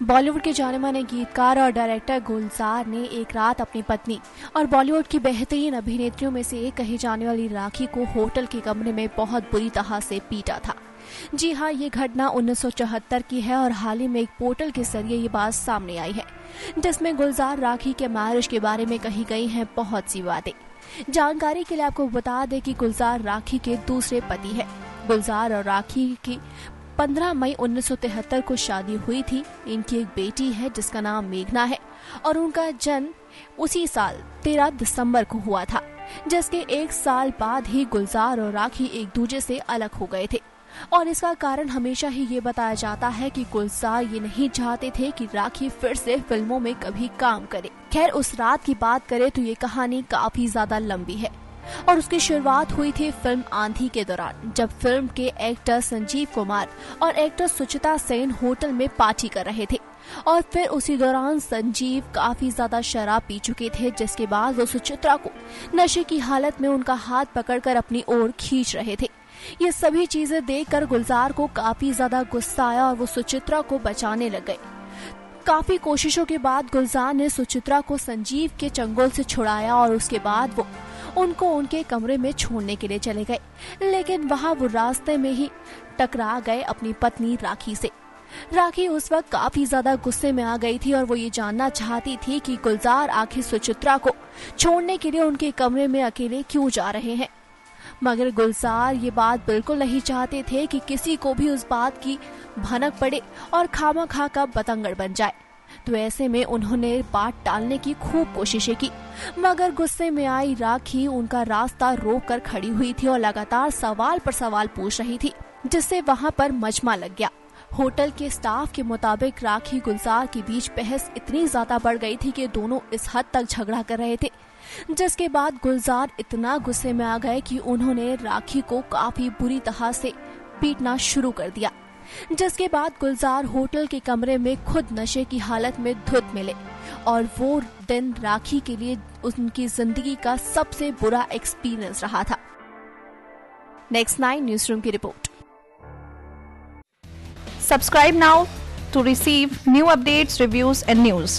बॉलीवुड के जाने-माने गीतकार और डायरेक्टर गुलजार ने एक रात अपनी पत्नी और बॉलीवुड की बेहतरीन अभिनेत्रियों में से एक कही जाने वाली राखी को होटल के कमरे में बहुत बुरी तरह से पीटा था। जी हाँ, ये घटना 1974 की है और हाल ही में एक पोर्टल के जरिए ये बात सामने आई है, जिसमें गुलजार राखी के मैरिज के बारे में कही गई हैं बहुत सी बातें। जानकारी के लिए आपको बता दें कि गुलजार राखी के दूसरे पति है। गुलजार और राखी की 15 मई 1973 को शादी हुई थी। इनकी एक बेटी है जिसका नाम मेघना है और उनका जन्म उसी साल 13 दिसंबर को हुआ था, जिसके एक साल बाद ही गुलजार और राखी एक दूसरे से अलग हो गए थे। और इसका कारण हमेशा ही ये बताया जाता है कि गुलजार ये नहीं चाहते थे कि राखी फिर से फिल्मों में कभी काम करे। खैर, उस रात की बात करें तो ये कहानी काफी ज्यादा लंबी है और उसकी शुरुआत हुई थी फिल्म आंधी के दौरान, जब फिल्म के एक्टर संजीव कुमार और एक्टर सुचिता सेन होटल में पार्टी कर रहे थे और फिर उसी दौरान संजीव काफी ज्यादा शराब पी चुके थे, जिसके बाद वो सुचित्रा को नशे की हालत में उनका हाथ पकड़कर अपनी ओर खींच रहे थे। ये सभी चीजें देखकर गुलजार को काफी ज्यादा गुस्सा आया और वो सुचित्रा को बचाने लग गए। काफी कोशिशों के बाद गुलजार ने सुचित्रा को संजीव के चंगुल से छुड़ाया और उसके बाद वो उनको उनके कमरे में छोड़ने के लिए चले गए, लेकिन वहां वो रास्ते में ही टकरा गए अपनी पत्नी राखी से। राखी उस वक्त काफी ज्यादा गुस्से में आ गई थी और वो ये जानना चाहती थी कि गुलजार आखिर सुचित्रा को छोड़ने के लिए उनके कमरे में अकेले क्यों जा रहे हैं, मगर गुलजार ये बात बिल्कुल नहीं चाहते थे कि किसी को भी उस बात की भनक पड़े और खामखा का बतंगड़ बन जाए। तो ऐसे में उन्होंने बात टालने की खूब कोशिशें की, मगर गुस्से में आई राखी उनका रास्ता रोक कर खड़ी हुई थी और लगातार सवाल पर सवाल पूछ रही थी, जिससे वहां पर मजमा लग गया। होटल के स्टाफ के मुताबिक राखी गुलजार के बीच बहस इतनी ज्यादा बढ़ गई थी कि दोनों इस हद तक झगड़ा कर रहे थे, जिसके बाद गुलजार इतना गुस्से में आ गए कि उन्होंने राखी को काफी बुरी तरह से पीटना शुरू कर दिया, जिसके बाद गुलजार होटल के कमरे में खुद नशे की हालत में धुत मिले और वो दिन राखी के लिए उनकी जिंदगी का सबसे बुरा एक्सपीरियंस रहा था। नेक्स्ट 9 न्यूज रूम की report. Subscribe now to receive new updates, reviews and news.